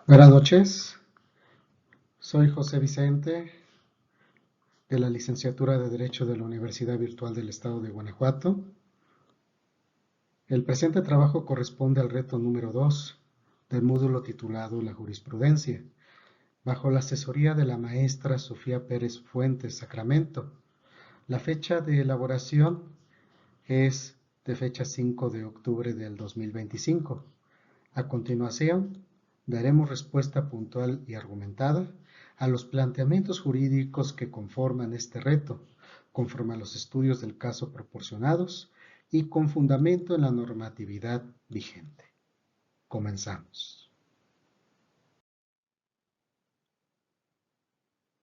Buenas noches, soy José Vicente de la Licenciatura de Derecho de la Universidad Virtual del Estado de Guanajuato. El presente trabajo corresponde al reto número 2 del módulo titulado La Jurisprudencia, bajo la asesoría de la maestra Sofía Pérez Fuentes Sacramento. La fecha de elaboración es de fecha 5 de octubre del 2025. A continuación, daremos respuesta puntual y argumentada a los planteamientos jurídicos que conforman este reto, conforme a los estudios del caso proporcionados y con fundamento en la normatividad vigente. Comenzamos.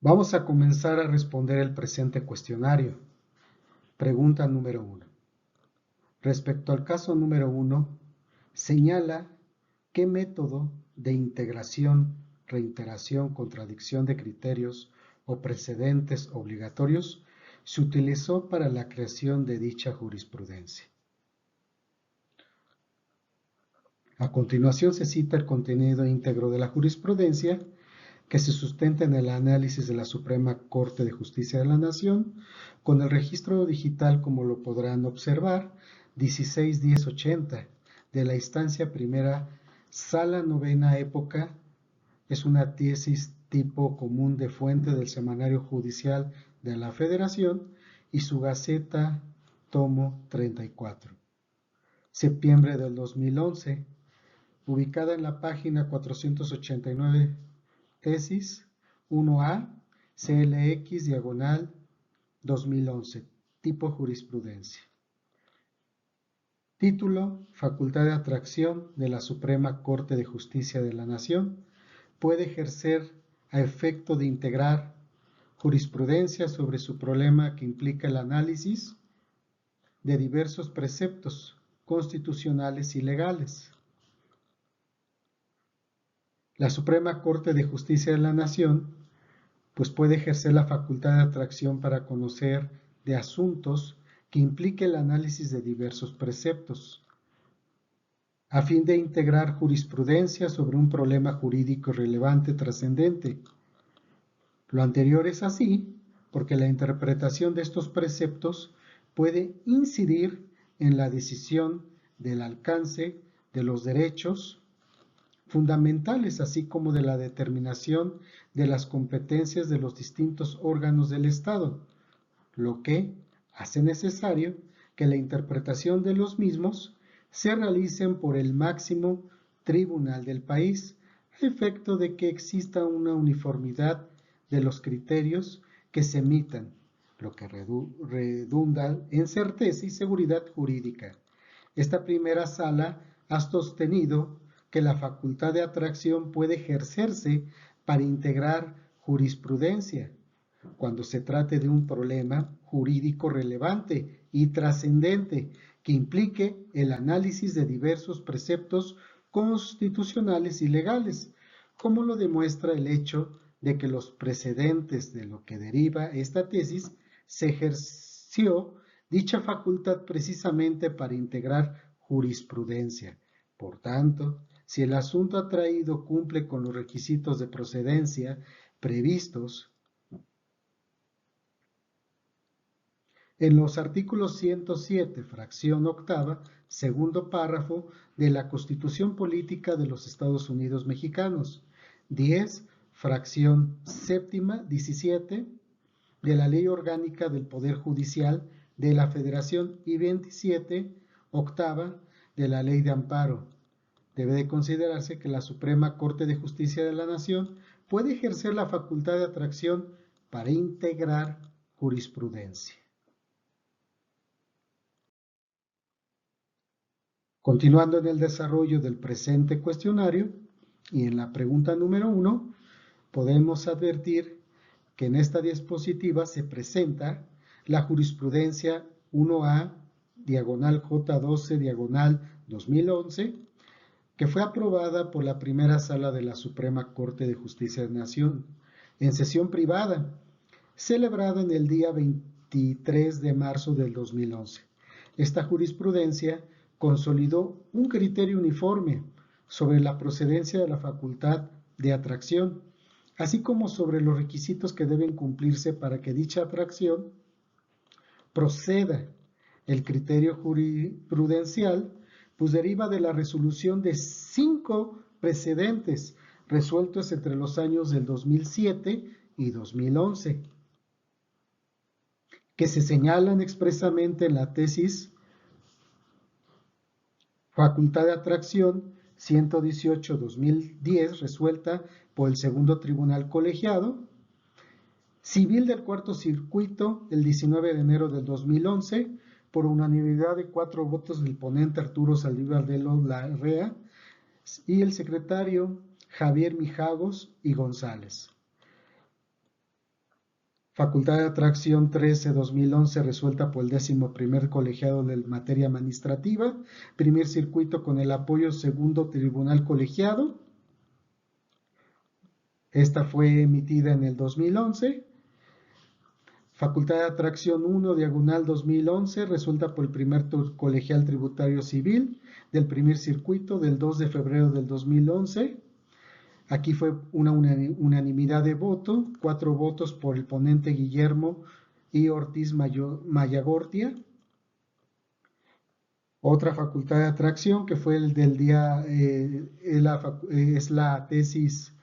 Vamos a comenzar a responder el presente cuestionario. Pregunta número 1. Respecto al caso número 1, señala qué método de integración, reiteración, contradicción de criterios o precedentes obligatorios se utilizó para la creación de dicha jurisprudencia. A continuación se cita el contenido íntegro de la jurisprudencia, que se sustenta en el análisis de la Suprema Corte de Justicia de la Nación, con el registro digital, como lo podrán observar, 16-1080, de la instancia primera, Sala Novena Época. Es una tesis tipo común de fuente del Semanario Judicial de la Federación y su Gaceta, tomo 34. Septiembre del 2011, ubicada en la página 489, tesis 1A, CLX, diagonal 2011, tipo jurisprudencia. Título: Facultad de atracción de la Suprema Corte de Justicia de la Nación. Puede ejercer a efecto de integrar jurisprudencia sobre su problema que implica el análisis de diversos preceptos constitucionales y legales. La Suprema Corte de Justicia de la Nación pues puede ejercer la facultad de atracción para conocer de asuntos que implique el análisis de diversos preceptos, a fin de integrar jurisprudencia sobre un problema jurídico relevante trascendente. Lo anterior es así porque la interpretación de estos preceptos puede incidir en la decisión del alcance de los derechos fundamentales, así como de la determinación de las competencias de los distintos órganos del Estado, lo que hace necesario que la interpretación de los mismos se realicen por el máximo tribunal del país, a efecto de que exista una uniformidad de los criterios que se emitan, lo que redunda en certeza y seguridad jurídica. Esta primera sala ha sostenido que la facultad de atracción puede ejercerse para integrar jurisprudencia cuando se trate de un problema jurídico relevante y trascendente que implique el análisis de diversos preceptos constitucionales y legales, como lo demuestra el hecho de que los precedentes de lo que deriva esta tesis se ejerció dicha facultad precisamente para integrar jurisprudencia. Por tanto, si el asunto atraído cumple con los requisitos de procedencia previstos en los artículos 107, fracción octava, segundo párrafo de la Constitución Política de los Estados Unidos Mexicanos, 10, fracción séptima, 17, de la Ley Orgánica del Poder Judicial de la Federación y 27, octava, de la Ley de Amparo. Debe de considerarse que la Suprema Corte de Justicia de la Nación puede ejercer la facultad de atracción para integrar jurisprudencia. Continuando en el desarrollo del presente cuestionario y en la pregunta número 1, podemos advertir que en esta diapositiva se presenta la jurisprudencia 1A, diagonal J12, diagonal 2011, que fue aprobada por la primera sala de la Suprema Corte de Justicia de la Nación en sesión privada, celebrada en el día 23 de marzo del 2011. Esta jurisprudencia consolidó un criterio uniforme sobre la procedencia de la facultad de atracción, así como sobre los requisitos que deben cumplirse para que dicha atracción proceda. El criterio jurisprudencial pues deriva de la resolución de 5 precedentes resueltos entre los años del 2007 y 2011, que se señalan expresamente en la tesis Facultad de Atracción 118-2010, resuelta por el segundo tribunal colegiado, civil del cuarto circuito el 19 de enero del 2011, por unanimidad de 4 votos del ponente Arturo Saldívar de Larrea y el secretario Javier Mijagos y González. Facultad de Atracción 13-2011, resuelta por el 11º colegiado de materia administrativa, primer circuito con el apoyo segundo tribunal colegiado. Esta fue emitida en el 2011. Facultad de Atracción 1-2011, resuelta por el primer colegial tributario civil del primer circuito del 2 de febrero del 2011. Aquí fue una unanimidad de voto, 4 votos por el ponente Guillermo y Ortiz Mayagortia. Otra facultad de atracción que fue el del día, es la tesis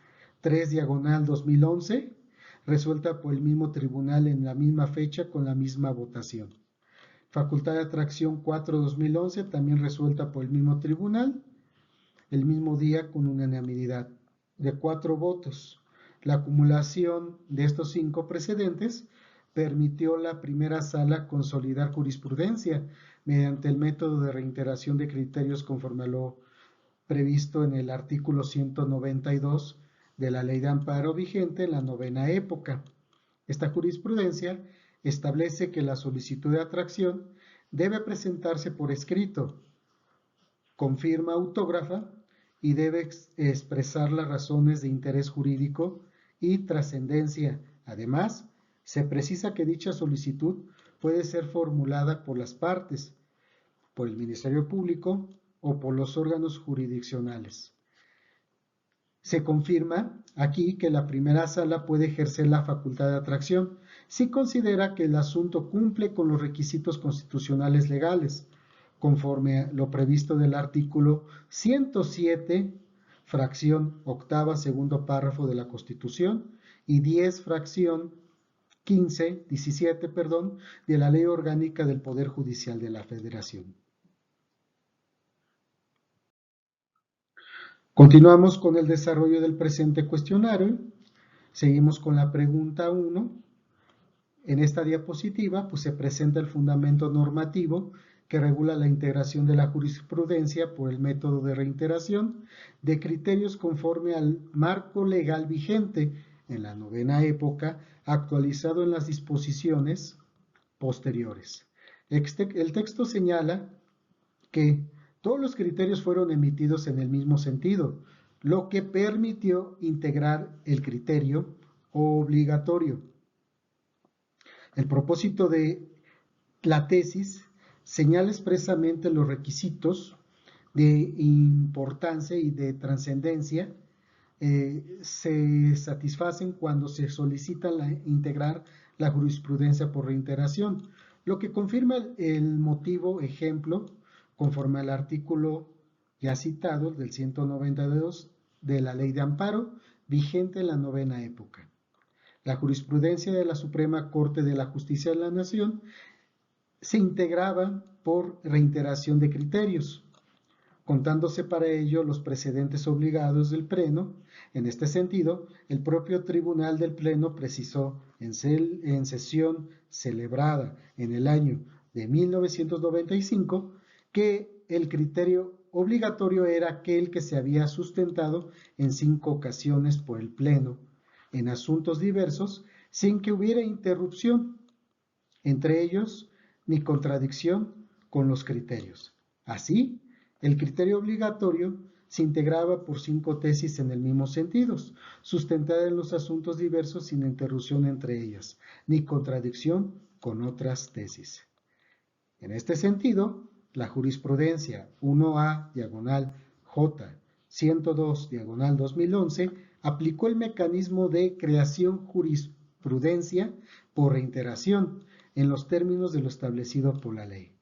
3-2011, resuelta por el mismo tribunal en la misma fecha con la misma votación. Facultad de atracción 4-2011, también resuelta por el mismo tribunal, el mismo día con unanimidad de 4 votos. La acumulación de estos 5 precedentes permitió la primera sala consolidar jurisprudencia mediante el método de reiteración de criterios conforme a lo previsto en el artículo 192 de la Ley de Amparo vigente en la novena época. Esta jurisprudencia establece que la solicitud de atracción debe presentarse por escrito, con firma autógrafa, y debe expresar las razones de interés jurídico y trascendencia. Además, se precisa que dicha solicitud puede ser formulada por las partes, por el Ministerio Público o por los órganos jurisdiccionales. Se confirma aquí que la primera sala puede ejercer la facultad de atracción si considera que el asunto cumple con los requisitos constitucionales legales, conforme a lo previsto del artículo 107, fracción octava, segundo párrafo de la Constitución, y 10, fracción 17, de la Ley Orgánica del Poder Judicial de la Federación. Continuamos con el desarrollo del presente cuestionario. Seguimos con la pregunta 1. En esta diapositiva pues, se presenta el fundamento normativo que regula la integración de la jurisprudencia por el método de reiteración de criterios conforme al marco legal vigente en la novena época, actualizado en las disposiciones posteriores. El texto señala que todos los criterios fueron emitidos en el mismo sentido, lo que permitió integrar el criterio obligatorio. El propósito de la tesis señala expresamente los requisitos de importancia y de trascendencia se satisfacen cuando se solicita integrar la jurisprudencia por reiteración, lo que confirma el motivo ejemplo conforme al artículo ya citado del 192 de la Ley de Amparo vigente en la novena época. La jurisprudencia de la Suprema Corte de la Justicia de la Nación se integraba por reiteración de criterios, contándose para ello los precedentes obligados del Pleno. En este sentido, el propio Tribunal del Pleno precisó en sesión celebrada en el año de 1995 que el criterio obligatorio era aquel que se había sustentado en 5 ocasiones por el Pleno en asuntos diversos sin que hubiera interrupción entre ellos ni contradicción con los criterios. Así, el criterio obligatorio se integraba por 5 tesis en el mismo sentido, sustentada en los asuntos diversos sin interrupción entre ellas, ni contradicción con otras tesis. En este sentido, la jurisprudencia 1A, J, 102, diagonal 2011, aplicó el mecanismo de creación jurisprudencia por reiteración en los términos de lo establecido por la ley.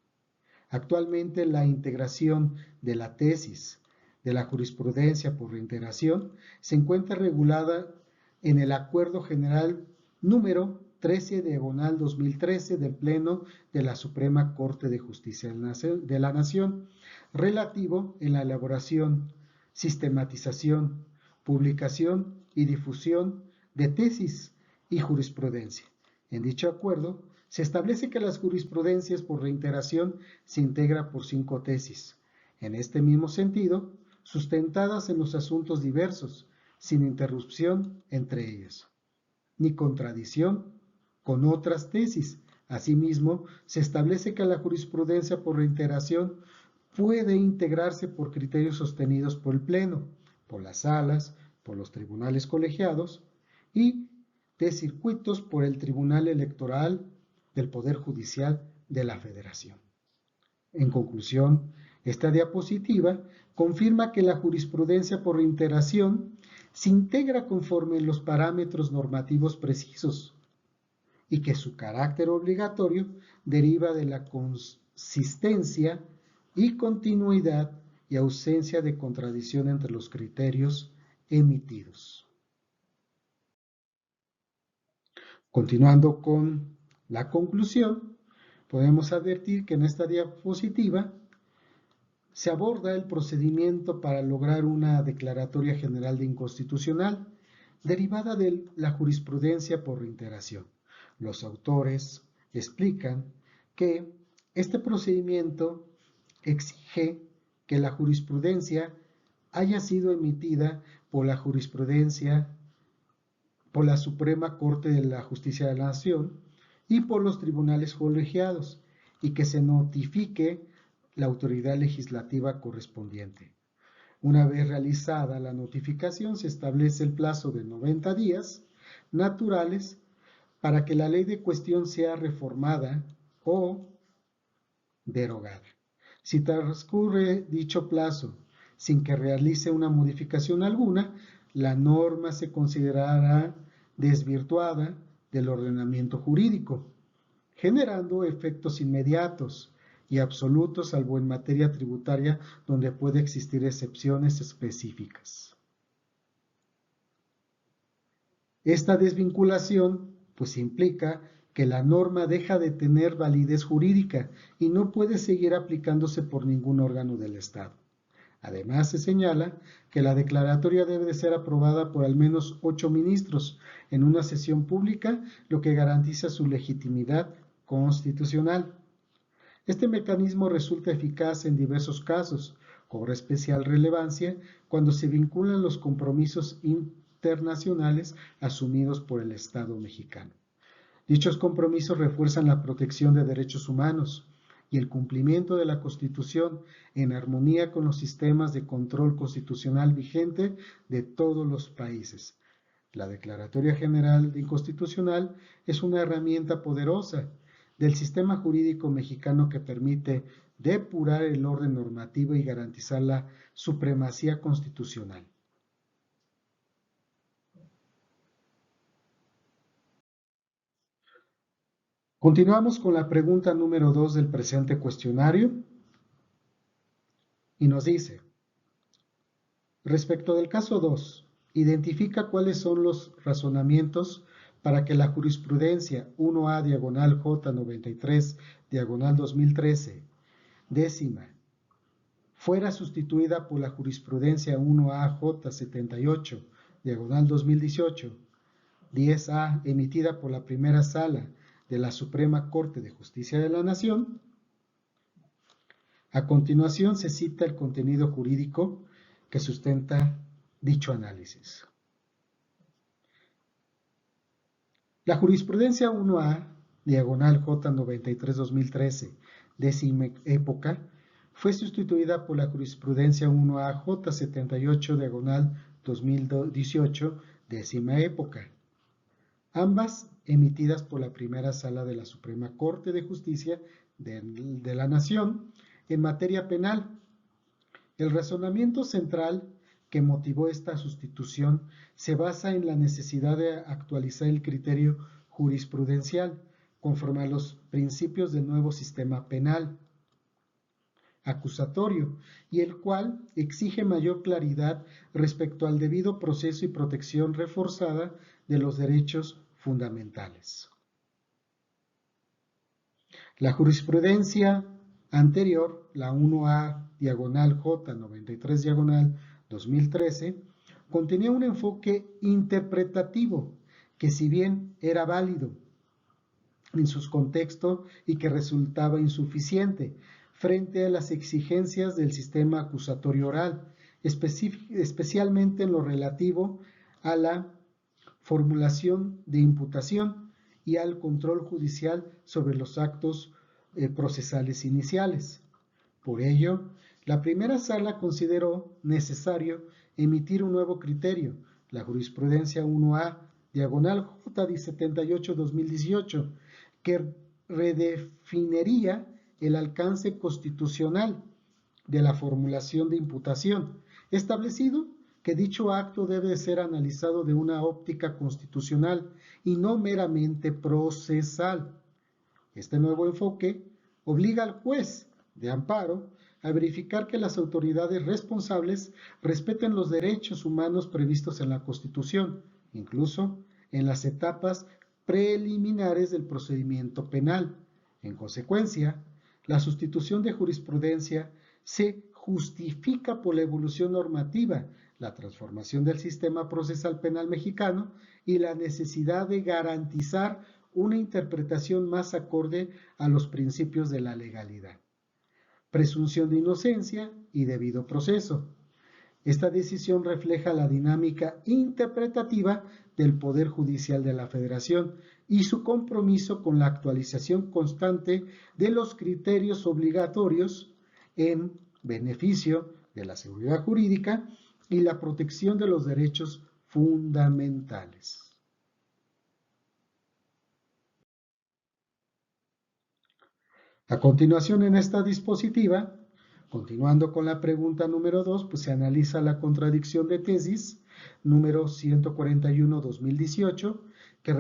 Actualmente la integración de la tesis de la jurisprudencia por reiteración se encuentra regulada en el Acuerdo General número 13, diagonal 2013 del Pleno de la Suprema Corte de Justicia de la Nación, relativo en la elaboración, sistematización, publicación y difusión de tesis y jurisprudencia. En dicho acuerdo, se establece que las jurisprudencias por reiteración se integra por 5 tesis. En este mismo sentido, sustentadas en los asuntos diversos, sin interrupción entre ellas, ni contradicción con otras tesis. Asimismo, se establece que la jurisprudencia por reiteración puede integrarse por criterios sostenidos por el Pleno, por las salas, por los tribunales colegiados y de circuitos por el Tribunal Electoral del Poder Judicial de la Federación. En conclusión, esta diapositiva confirma que la jurisprudencia por reiteración se integra conforme los parámetros normativos precisos y que su carácter obligatorio deriva de la consistencia y continuidad y ausencia de contradicción entre los criterios emitidos. Continuando con la conclusión, podemos advertir que en esta diapositiva se aborda el procedimiento para lograr una declaratoria general de inconstitucional derivada de la jurisprudencia por reiteración. Los autores explican que este procedimiento exige que la jurisprudencia haya sido emitida por la Suprema Corte de la Justicia de la Nación y por los tribunales colegiados y que se notifique la autoridad legislativa correspondiente. Una vez realizada la notificación, se establece el plazo de 90 días naturales para que la ley de cuestión sea reformada o derogada. Si transcurre dicho plazo sin que realice una modificación alguna, la norma se considerará desvirtuada del ordenamiento jurídico, generando efectos inmediatos y absolutos, salvo en materia tributaria, donde puede existir excepciones específicas. Esta desvinculación pues implica que la norma deja de tener validez jurídica y no puede seguir aplicándose por ningún órgano del Estado. Además, se señala que la declaratoria debe de ser aprobada por al menos 8 ministros en una sesión pública, lo que garantiza su legitimidad constitucional. Este mecanismo resulta eficaz en diversos casos, cobra especial relevancia cuando se vinculan los compromisos internacionales asumidos por el Estado mexicano. Dichos compromisos refuerzan la protección de derechos humanos y el cumplimiento de la Constitución en armonía con los sistemas de control constitucional vigente de todos los países. La Declaratoria General de Inconstitucional es una herramienta poderosa del sistema jurídico mexicano que permite depurar el orden normativo y garantizar la supremacía constitucional. Continuamos con la pregunta número 2 del presente cuestionario y nos dice, respecto del caso 2, identifica cuáles son los razonamientos para que la jurisprudencia 1A diagonal J93 diagonal 2013 décima fuera sustituida por la jurisprudencia 1A J78 diagonal 2018 10A emitida por la primera sala de la Suprema Corte de Justicia de la Nación. A continuación se cita el contenido jurídico que sustenta dicho análisis. La jurisprudencia 1A, diagonal J93-2013, décima época, fue sustituida por la jurisprudencia 1A J78, diagonal 2018, décima época, ambas emitidas por la primera sala de la Suprema Corte de Justicia de la Nación en materia penal. El razonamiento central que motivó esta sustitución se basa en la necesidad de actualizar el criterio jurisprudencial conforme a los principios del nuevo sistema penal acusatorio, y el cual exige mayor claridad respecto al debido proceso y protección reforzada de los derechos fundamentales. La jurisprudencia anterior, la 1A/J93/2013, contenía un enfoque interpretativo que, si bien era válido en sus contextos y que resultaba insuficiente frente a las exigencias del sistema acusatorio oral, especialmente en lo relativo a la formulación de imputación y al control judicial sobre los actos procesales iniciales. Por ello, la primera sala consideró necesario emitir un nuevo criterio, la jurisprudencia 1A/J78/2018, que redefiniría el alcance constitucional de la formulación de imputación, establecido que dicho acto debe ser analizado de una óptica constitucional y no meramente procesal. Este nuevo enfoque obliga al juez de amparo a verificar que las autoridades responsables respeten los derechos humanos previstos en la Constitución, incluso en las etapas preliminares del procedimiento penal. En consecuencia, la sustitución de jurisprudencia se justifica por la evolución normativa, la transformación del sistema procesal penal mexicano y la necesidad de garantizar una interpretación más acorde a los principios de la legalidad, presunción de inocencia y debido proceso. Esta decisión refleja la dinámica interpretativa del Poder Judicial de la Federación y su compromiso con la actualización constante de los criterios obligatorios en beneficio de la seguridad jurídica y la protección de los derechos fundamentales. A continuación, en esta dispositiva, continuando con la pregunta número 2, pues se analiza la contradicción de tesis número 141/2018, que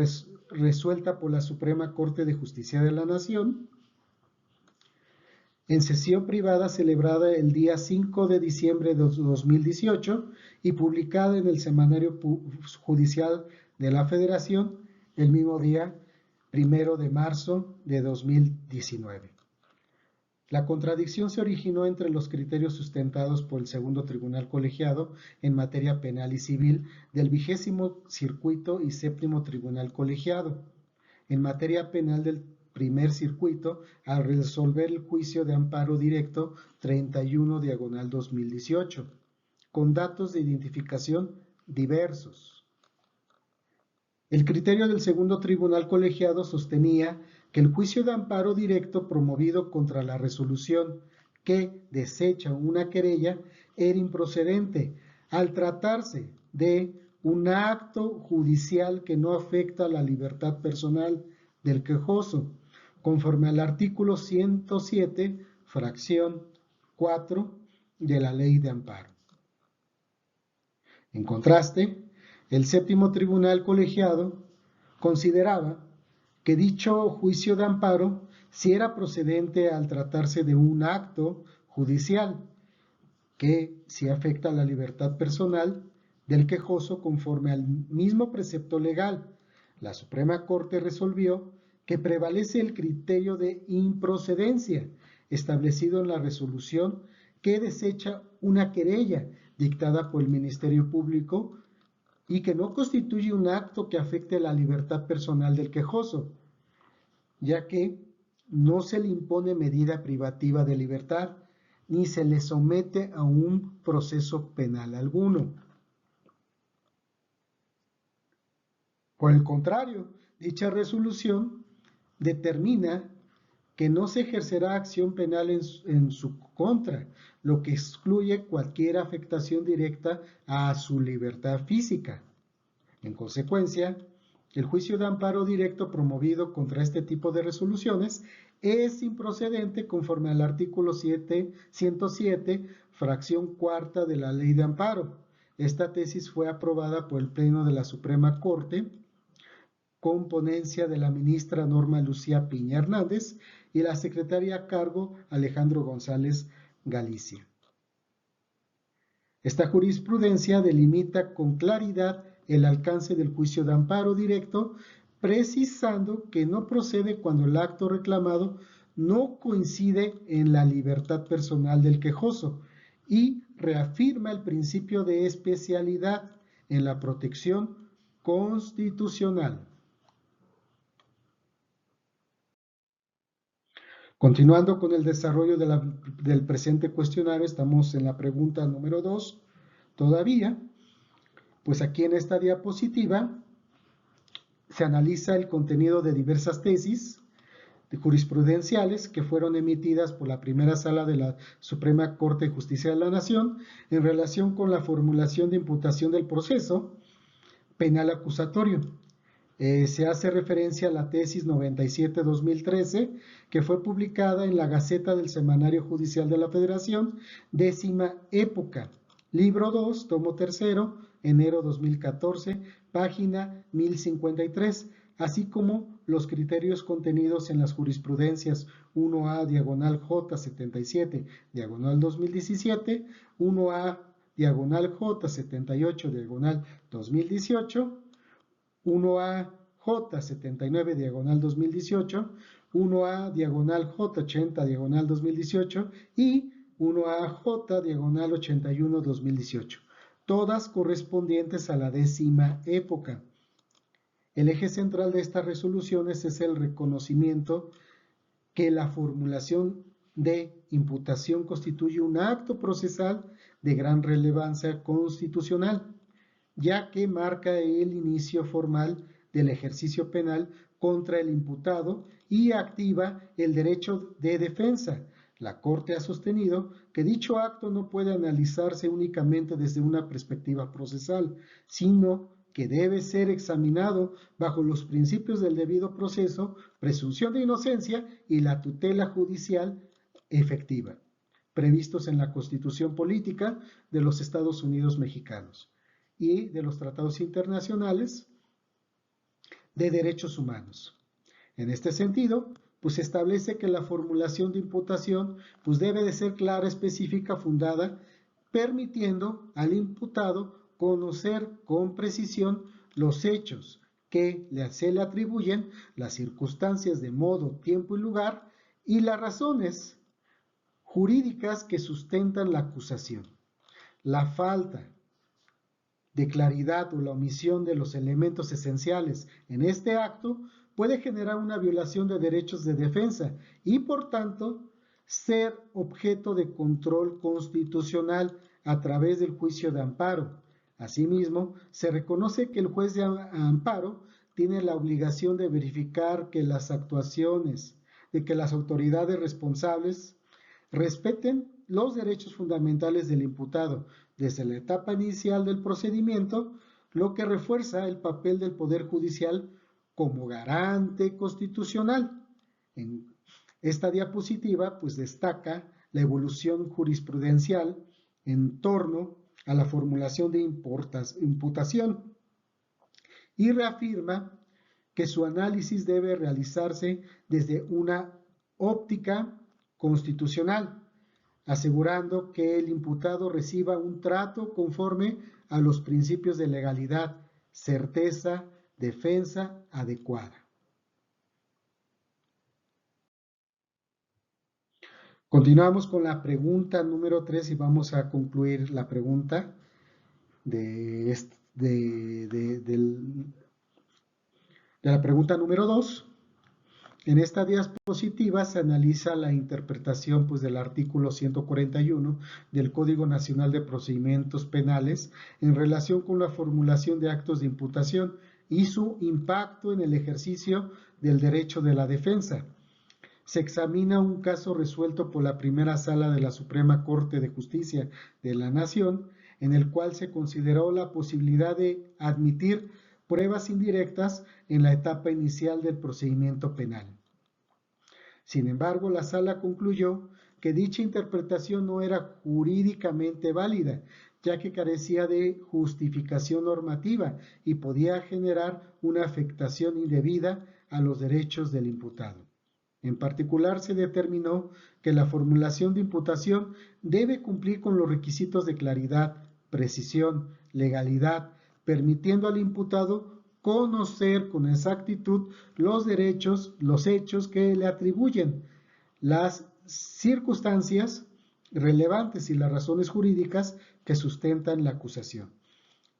resuelta por la Suprema Corte de Justicia de la Nación en sesión privada celebrada el día 5 de diciembre de 2018 y publicada en el Semanario Judicial de la Federación el mismo día 1 de marzo de 2019. La contradicción se originó entre los criterios sustentados por el Segundo Tribunal Colegiado en materia penal y civil del 20º Circuito y 7º Tribunal Colegiado en materia penal del Primer Circuito al resolver el juicio de amparo directo 31/2018, con datos de identificación diversos. El criterio del Segundo Tribunal Colegiado sostenía que el juicio de amparo directo promovido contra la resolución que desecha una querella era improcedente al tratarse de un acto judicial que no afecta a la libertad personal del quejoso, conforme al artículo 107, fracción 4 de la Ley de Amparo. En contraste, el Séptimo Tribunal Colegiado consideraba que dicho juicio de amparo sí era procedente al tratarse de un acto judicial que sí afecta a la libertad personal del quejoso conforme al mismo precepto legal. La Suprema Corte resolvió que prevalece el criterio de improcedencia establecido en la resolución que desecha una querella dictada por el Ministerio Público y que no constituye un acto que afecte la libertad personal del quejoso, ya que no se le impone medida privativa de libertad ni se le somete a un proceso penal alguno. Por el contrario, dicha resolución determina que no se ejercerá acción penal en su contra, lo que excluye cualquier afectación directa a su libertad física. En consecuencia, el juicio de amparo directo promovido contra este tipo de resoluciones es improcedente conforme al artículo 107, fracción cuarta de la Ley de Amparo, Esta tesis fue aprobada por el Pleno de la Suprema Corte con ponencia de la ministra Norma Lucía Piña Hernández y la secretaria a cargo Alejandro González Galicia. Esta jurisprudencia delimita con claridad el alcance del juicio de amparo directo, precisando que no procede cuando el acto reclamado no coincide en la libertad personal del quejoso y reafirma el principio de especialidad en la protección constitucional. Continuando con el desarrollo del presente cuestionario, estamos en la pregunta número 2 todavía. Pues aquí en esta diapositiva se analiza el contenido de diversas tesis jurisprudenciales que fueron emitidas por la primera sala de la Suprema Corte de Justicia de la Nación en relación con la formulación de imputación del proceso penal acusatorio. Se hace referencia a la tesis 97-2013, que fue publicada en la Gaceta del Semanario Judicial de la Federación, 10ª época, libro 2, tomo 3, enero 2014, página 1053, así como los criterios contenidos en las jurisprudencias 1A diagonal J77 diagonal 2017, 1A diagonal J78 diagonal 2018, 1A J79 diagonal 2018, 1A diagonal J80 diagonal 2018 y 1A J diagonal 81 2018, todas correspondientes a la 10ª época. El eje central de estas resoluciones es el reconocimiento que la formulación de imputación constituye un acto procesal de gran relevancia constitucional, ya que marca el inicio formal del ejercicio penal contra el imputado y activa el derecho de defensa. La Corte ha sostenido que dicho acto no puede analizarse únicamente desde una perspectiva procesal, sino que debe ser examinado bajo los principios del debido proceso, presunción de inocencia y la tutela judicial efectiva, previstos en la Constitución Política de los Estados Unidos Mexicanos y de los tratados internacionales de derechos humanos. En este sentido, pues se establece que la formulación de imputación pues debe de ser clara, específica, fundada, permitiendo al imputado conocer con precisión los hechos que se le atribuyen, las circunstancias de modo, tiempo y lugar y las razones jurídicas que sustentan la acusación. La falta de claridad o la omisión de los elementos esenciales en este acto puede generar una violación de derechos de defensa y, por tanto, ser objeto de control constitucional a través del juicio de amparo. Asimismo, se reconoce que el juez de amparo tiene la obligación de verificar que las actuaciones, de que las autoridades responsables respeten los derechos fundamentales del imputado desde la etapa inicial del procedimiento, lo que refuerza el papel del Poder Judicial como garante constitucional. En esta diapositiva pues destaca la evolución jurisprudencial en torno a la formulación de imputación y reafirma que su análisis debe realizarse desde una óptica constitucional, asegurando que el imputado reciba un trato conforme a los principios de legalidad, certeza, defensa adecuada. Continuamos con la pregunta número 3 y vamos a concluir la pregunta de la pregunta número 2. En esta diapositiva se analiza la interpretación del artículo 141 del Código Nacional de Procedimientos Penales en relación con la formulación de actos de imputación y su impacto en el ejercicio del derecho de la defensa. Se examina un caso resuelto por la primera sala de la Suprema Corte de Justicia de la Nación, en el cual se consideró la posibilidad de admitir pruebas indirectas en la etapa inicial del procedimiento penal. Sin embargo, la sala concluyó que dicha interpretación no era jurídicamente válida, ya que carecía de justificación normativa y podía generar una afectación indebida a los derechos del imputado. En particular, se determinó que la formulación de imputación debe cumplir con los requisitos de claridad, precisión, legalidad, permitiendo al imputado conocer con exactitud los derechos, los hechos que le atribuyen, las circunstancias relevantes y las razones jurídicas que sustentan la acusación.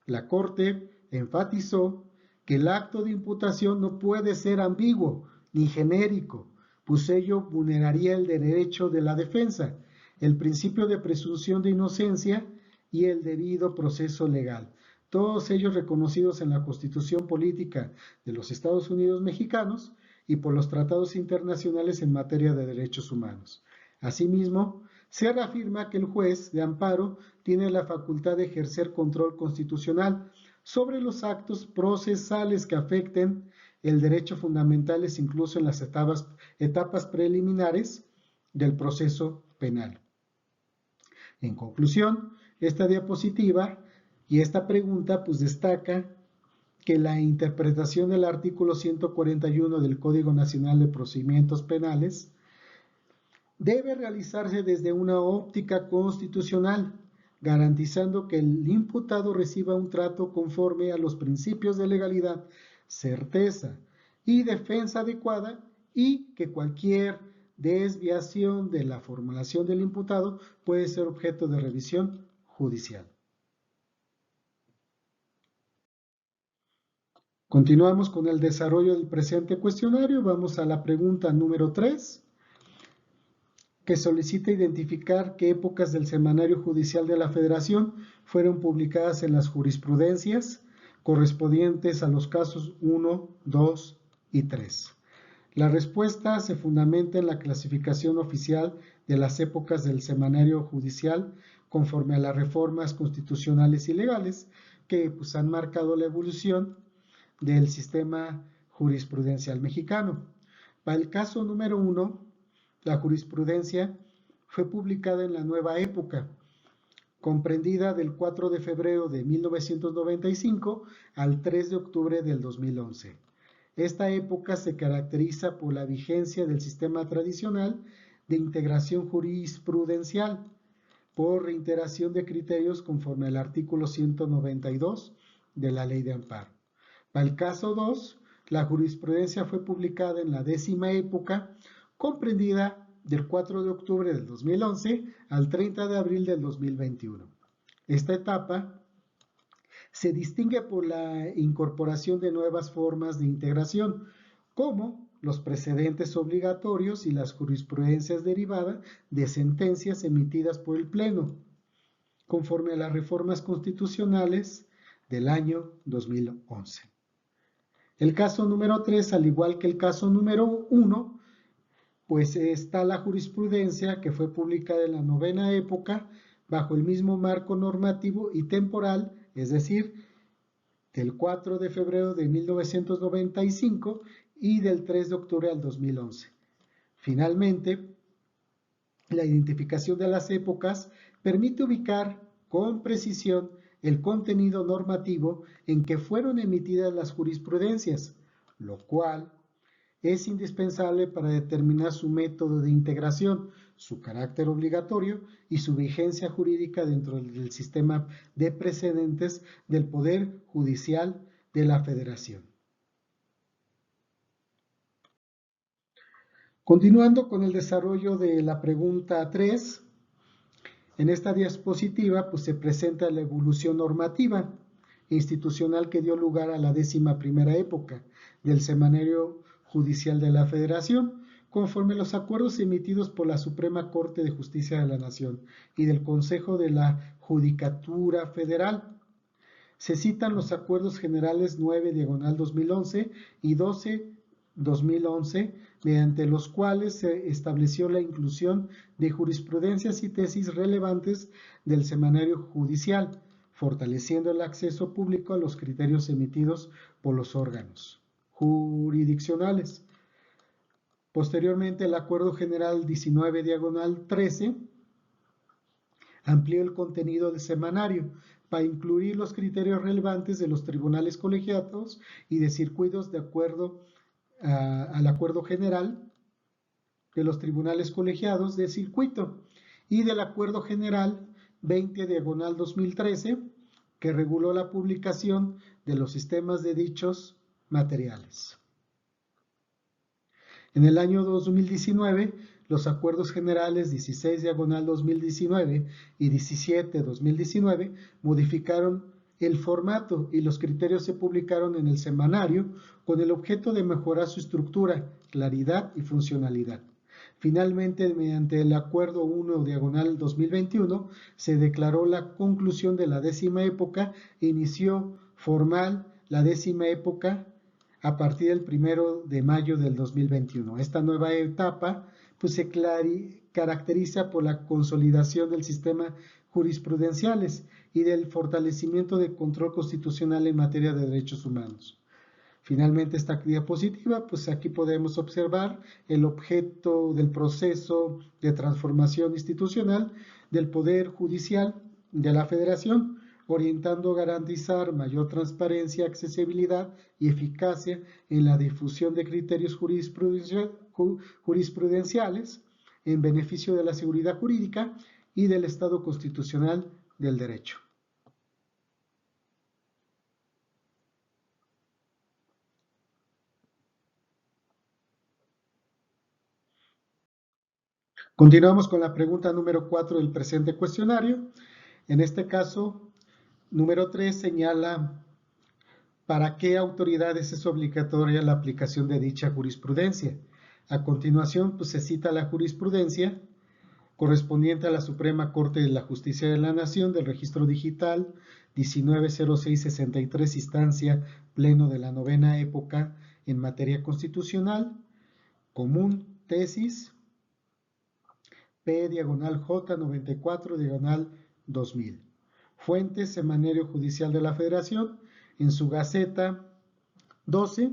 La Corte enfatizó que el acto de imputación no puede ser ambiguo ni genérico, pues ello vulneraría el derecho de la defensa, el principio de presunción de inocencia y el debido proceso legal, todos ellos reconocidos en la Constitución Política de los Estados Unidos Mexicanos y por los tratados internacionales en materia de derechos humanos. Asimismo, se reafirma que el juez de amparo tiene la facultad de ejercer control constitucional sobre los actos procesales que afecten el derecho fundamentales incluso en las etapas preliminares del proceso penal. En conclusión, esta diapositiva y esta pregunta pues destaca que la interpretación del artículo 141 del Código Nacional de Procedimientos Penales debe realizarse desde una óptica constitucional, garantizando que el imputado reciba un trato conforme a los principios de legalidad, certeza y defensa adecuada y que cualquier desviación de la formulación del imputado puede ser objeto de revisión judicial. Continuamos con el desarrollo del presente cuestionario. Vamos a la pregunta número 3, que solicita identificar qué épocas del Semanario Judicial de la Federación fueron publicadas en las jurisprudencias correspondientes a los casos 1, 2 y 3. La respuesta se fundamenta en la clasificación oficial de las épocas del Semanario Judicial conforme a las reformas constitucionales y legales que han marcado la evolución del sistema jurisprudencial mexicano. Para el caso número 1, la jurisprudencia fue publicada en la nueva época, comprendida del 4 de febrero de 1995 al 3 de octubre del 2011. Esta época se caracteriza por la vigencia del sistema tradicional de integración jurisprudencial, por reiteración de criterios conforme al artículo 192 de la Ley de Amparo. Para el caso 2, la jurisprudencia fue publicada en la 10ª época, comprendida del 4 de octubre del 2011 al 30 de abril del 2021. Esta etapa se distingue por la incorporación de nuevas formas de integración, como los precedentes obligatorios y las jurisprudencias derivadas de sentencias emitidas por el Pleno, conforme a las reformas constitucionales del año 2011. El caso número 3, al igual que el caso número 1, pues está la jurisprudencia que fue publicada en la 9ª época bajo el mismo marco normativo y temporal, es decir, del 4 de febrero de 1995 y del 3 de octubre al 2011. Finalmente, la identificación de las épocas permite ubicar con precisión el contenido normativo en que fueron emitidas las jurisprudencias, lo cual es indispensable para determinar su método de integración, su carácter obligatorio y su vigencia jurídica dentro del sistema de precedentes del Poder Judicial de la Federación. Continuando con el desarrollo de la pregunta 3, en esta diapositiva se presenta la evolución normativa institucional que dio lugar a la 11ª época del Semanario Judicial de la Federación, conforme a los acuerdos emitidos por la Suprema Corte de Justicia de la Nación y del Consejo de la Judicatura Federal. Se citan los acuerdos generales 9/2011 y 12/2011, mediante los cuales se estableció la inclusión de jurisprudencias y tesis relevantes del semanario judicial, fortaleciendo el acceso público a los criterios emitidos por los órganos jurisdiccionales. Posteriormente, el Acuerdo General 19/13, amplió el contenido del semanario para incluir los criterios relevantes de los tribunales colegiados y de circuitos de acuerdo al acuerdo general de los tribunales colegiados de circuito y del acuerdo general 20/2013 que reguló la publicación de los sistemas de dichos materiales. En el año 2019, los acuerdos generales 16/2019 y 17/2019 modificaron el formato y los criterios se publicaron en el semanario con el objeto de mejorar su estructura, claridad y funcionalidad. Finalmente, mediante el Acuerdo 1/2021, se declaró la conclusión de la 10ª época e inició formal la 10ª época a partir del 1 de mayo del 2021. Esta nueva etapa pues, se caracteriza por la consolidación del sistema jurisprudenciales y del fortalecimiento del control constitucional en materia de derechos humanos. Finalmente, esta diapositiva, pues aquí podemos observar el objeto del proceso de transformación institucional del Poder Judicial de la Federación, orientando a garantizar mayor transparencia, accesibilidad y eficacia en la difusión de criterios jurisprudenciales en beneficio de la seguridad jurídica y del Estado constitucional del derecho. Continuamos con la pregunta número 4 del presente cuestionario. En este caso, número 3 señala para qué autoridades es obligatoria la aplicación de dicha jurisprudencia. A continuación, pues, se cita la jurisprudencia correspondiente a la Suprema Corte de la Justicia de la Nación del Registro Digital 190663, instancia pleno de la 9ª época en materia constitucional, común, tesis, P/J94/2000. Fuente, Semanario Judicial de la Federación, en su Gaceta 12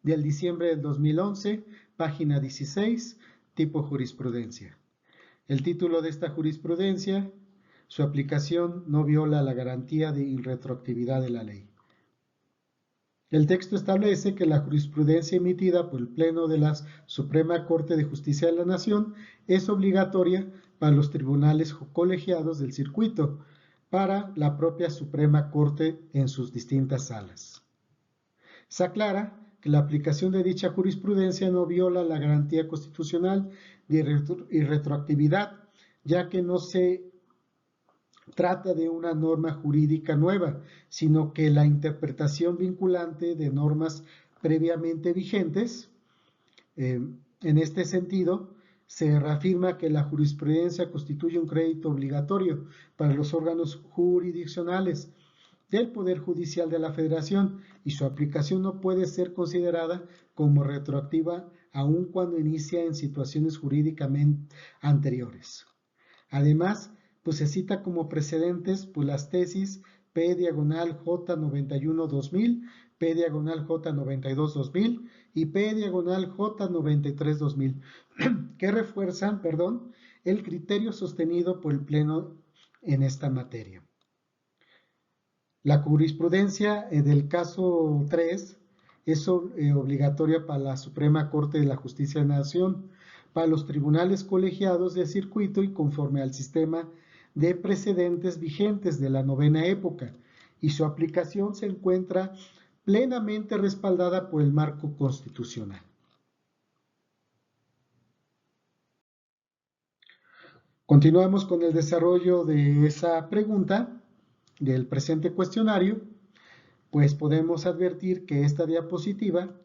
del diciembre del 2011, página 16, tipo jurisprudencia. El título de esta jurisprudencia: su aplicación no viola la garantía de irretroactividad de la ley. El texto establece que la jurisprudencia emitida por el Pleno de la Suprema Corte de Justicia de la Nación es obligatoria para los tribunales colegiados del circuito, para la propia Suprema Corte en sus distintas salas. Se aclara que la aplicación de dicha jurisprudencia no viola la garantía constitucional de irretroactividad, ya que no se trata de una norma jurídica nueva, sino que la interpretación vinculante de normas previamente vigentes. En este sentido, se reafirma que la jurisprudencia constituye un crédito obligatorio para los órganos jurisdiccionales del Poder Judicial de la Federación y su aplicación no puede ser considerada como retroactiva aun cuando inicia en situaciones jurídicamente anteriores. Además, pues se cita como precedentes pues las tesis P/J91/2000, P/J92/2000 y P/J93/2000, que refuerzan, el criterio sostenido por el Pleno en esta materia. La jurisprudencia del caso 3 es obligatoria para la Suprema Corte de la Justicia de la Nación, para los tribunales colegiados de circuito y conforme al sistema de precedentes vigentes de la 9ª época, y su aplicación se encuentra plenamente respaldada por el marco constitucional. Continuamos con el desarrollo de esa pregunta del presente cuestionario. Pues podemos advertir que esta diapositiva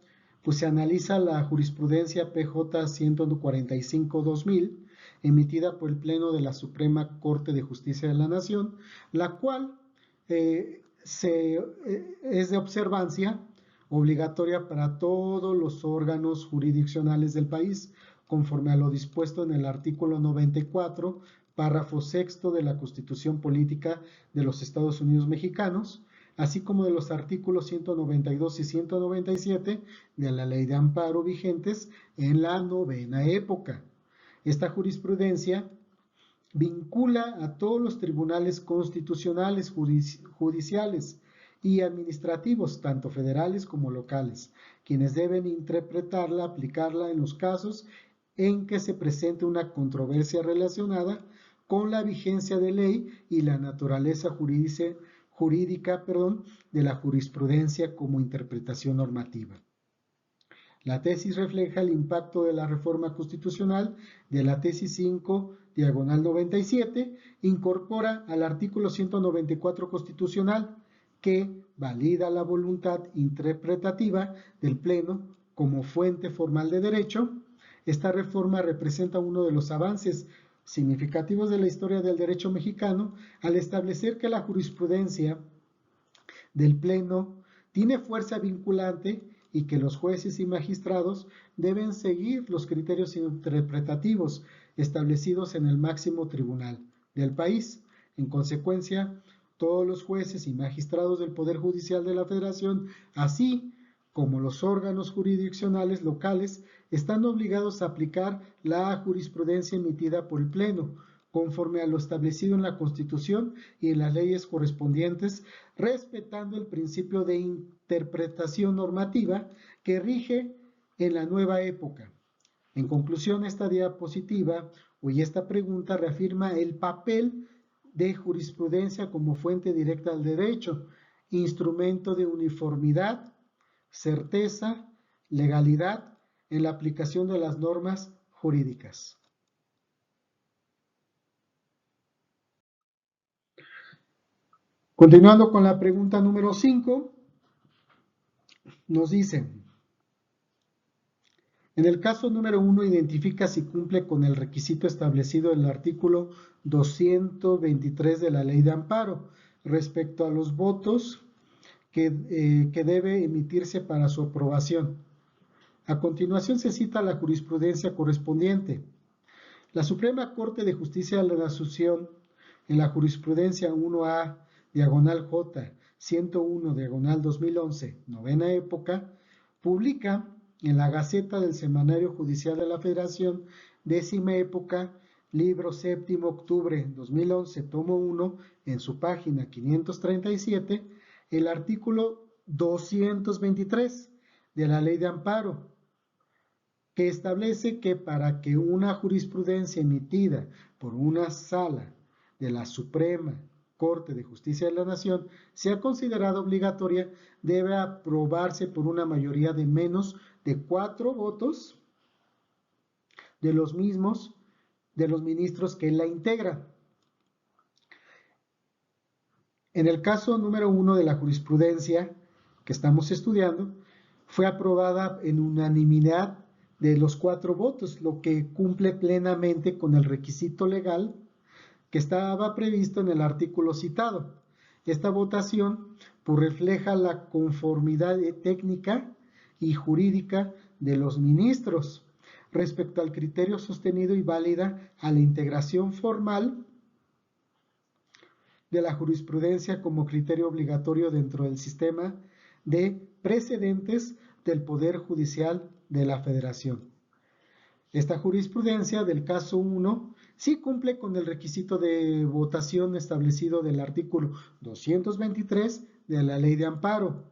pues se analiza la jurisprudencia PJ 145/2000 emitida por el Pleno de la Suprema Corte de Justicia de la Nación, la cual es de observancia obligatoria para todos los órganos jurisdiccionales del país, conforme a lo dispuesto en el artículo 94, párrafo 6 de la Constitución Política de los Estados Unidos Mexicanos, así como de los artículos 192 y 197 de la Ley de Amparo vigentes en la 9ª época. Esta jurisprudencia vincula a todos los tribunales constitucionales, judiciales y administrativos, tanto federales como locales, quienes deben interpretarla, aplicarla en los casos en que se presente una controversia relacionada con la vigencia de ley y la naturaleza jurídica de la jurisprudencia como interpretación normativa. La tesis refleja el impacto de la reforma constitucional de la tesis 5, diagonal 97, incorpora al artículo 194 constitucional que valida la voluntad interpretativa del Pleno como fuente formal de derecho. Esta reforma representa uno de los avances significativos de la historia del derecho mexicano al establecer que la jurisprudencia del Pleno tiene fuerza vinculante y que los jueces y magistrados deben seguir los criterios interpretativos establecidos en el máximo tribunal del país. En consecuencia, todos los jueces y magistrados del Poder Judicial de la Federación, así como los órganos jurisdiccionales locales, están obligados a aplicar la jurisprudencia emitida por el Pleno, conforme a lo establecido en la Constitución y en las leyes correspondientes, respetando el principio de interpretación normativa que rige en la nueva época. En conclusión, esta diapositiva y esta pregunta reafirma el papel de jurisprudencia como fuente directa del derecho, instrumento de uniformidad, certeza, legalidad en la aplicación de las normas jurídicas. Continuando con la pregunta número 5, nos dice, en el caso número 1 identifica si cumple con el requisito establecido en el artículo 223 de la Ley de Amparo respecto a los votos que debe emitirse para su aprobación. A continuación se cita la jurisprudencia correspondiente. La Suprema Corte de Justicia de la Nación, en la jurisprudencia 1A, diagonal J, 101, diagonal 2011, novena época, publica en la Gaceta del Semanario Judicial de la Federación, décima época, libro séptimo, octubre 2011, tomo 1, en su página 537, el artículo 223 de la Ley de Amparo, que establece que para que una jurisprudencia emitida por una sala de la Suprema Corte de Justicia de la Nación sea considerada obligatoria, debe aprobarse por una mayoría de menos de 4 votos de los ministros que la integran. En el caso número 1 de la jurisprudencia que estamos estudiando, fue aprobada en unanimidad de los 4 votos, lo que cumple plenamente con el requisito legal que estaba previsto en el artículo citado. Esta votación pues, refleja la conformidad técnica y jurídica de los ministros respecto al criterio sostenido y válida a la integración formal de la jurisprudencia como criterio obligatorio dentro del sistema de precedentes del Poder Judicial de la Federación. Esta jurisprudencia del caso 1 sí cumple con el requisito de votación establecido del artículo 223 de la Ley de Amparo,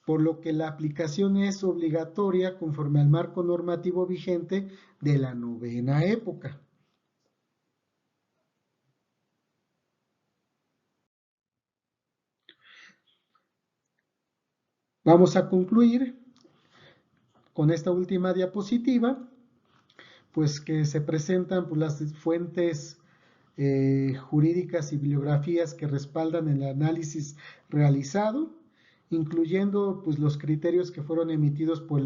por lo que la aplicación es obligatoria conforme al marco normativo vigente de la novena época. Vamos a concluir con esta última diapositiva, pues que se presentan pues, las fuentes jurídicas y bibliografías que respaldan el análisis realizado, incluyendo pues, los criterios que fueron emitidos por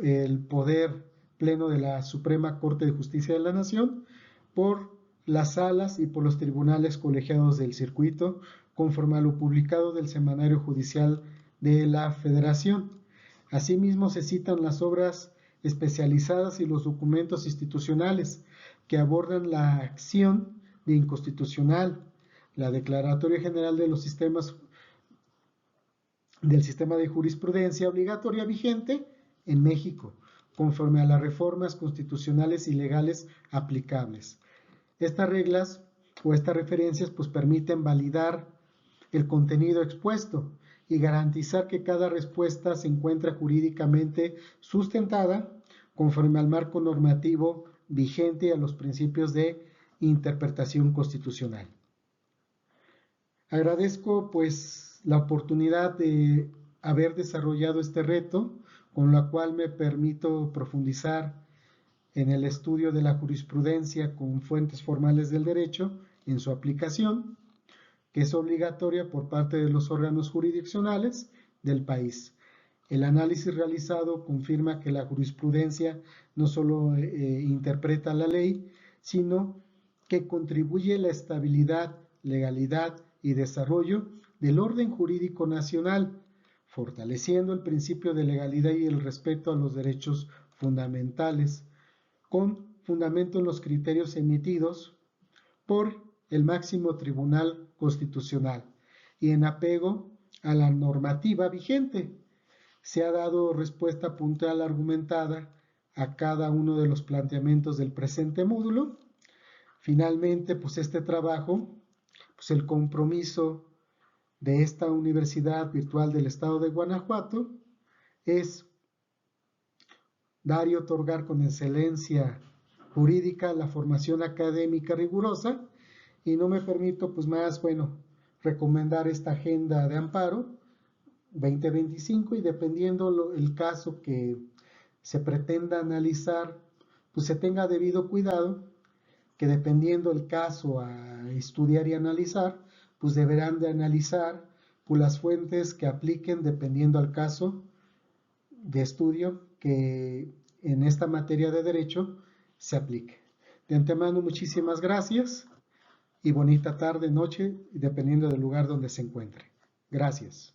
el Poder Pleno de la Suprema Corte de Justicia de la Nación, por las salas y por los tribunales colegiados del circuito, conforme a lo publicado del Semanario Judicial de la Federación. Asimismo, se citan las obras especializadas y los documentos institucionales que abordan la acción de inconstitucional, la Declaratoria General de los Sistemas del Sistema de Jurisprudencia Obligatoria vigente en México, conforme a las reformas constitucionales y legales aplicables. Estas reglas o estas referencias pues permiten validar el contenido expuesto y garantizar que cada respuesta se encuentra jurídicamente sustentada conforme al marco normativo vigente y a los principios de interpretación constitucional. Agradezco pues la oportunidad de haber desarrollado este reto, con la cual me permito profundizar en el estudio de la jurisprudencia con fuentes formales del derecho en su aplicación, que es obligatoria por parte de los órganos jurisdiccionales del país. El análisis realizado confirma que la jurisprudencia no solo interpreta la ley, sino que contribuye a la estabilidad, legalidad y desarrollo del orden jurídico nacional, fortaleciendo el principio de legalidad y el respeto a los derechos fundamentales, con fundamento en los criterios emitidos por el máximo tribunal constitucional y en apego a la normativa vigente. Se ha dado respuesta puntual argumentada a cada uno de los planteamientos del presente módulo. Finalmente, pues este trabajo, pues el compromiso de esta Universidad Virtual del Estado de Guanajuato es dar y otorgar con excelencia jurídica la formación académica rigurosa, y no me permito pues más, recomendar esta agenda de amparo 2025, y dependiendo el caso que se pretenda analizar, pues se tenga debido cuidado que dependiendo el caso a estudiar y analizar, pues deberán de analizar pues, las fuentes que apliquen dependiendo al caso de estudio que en esta materia de derecho se aplique. De antemano, muchísimas gracias y bonita tarde, noche, dependiendo del lugar donde se encuentre. Gracias.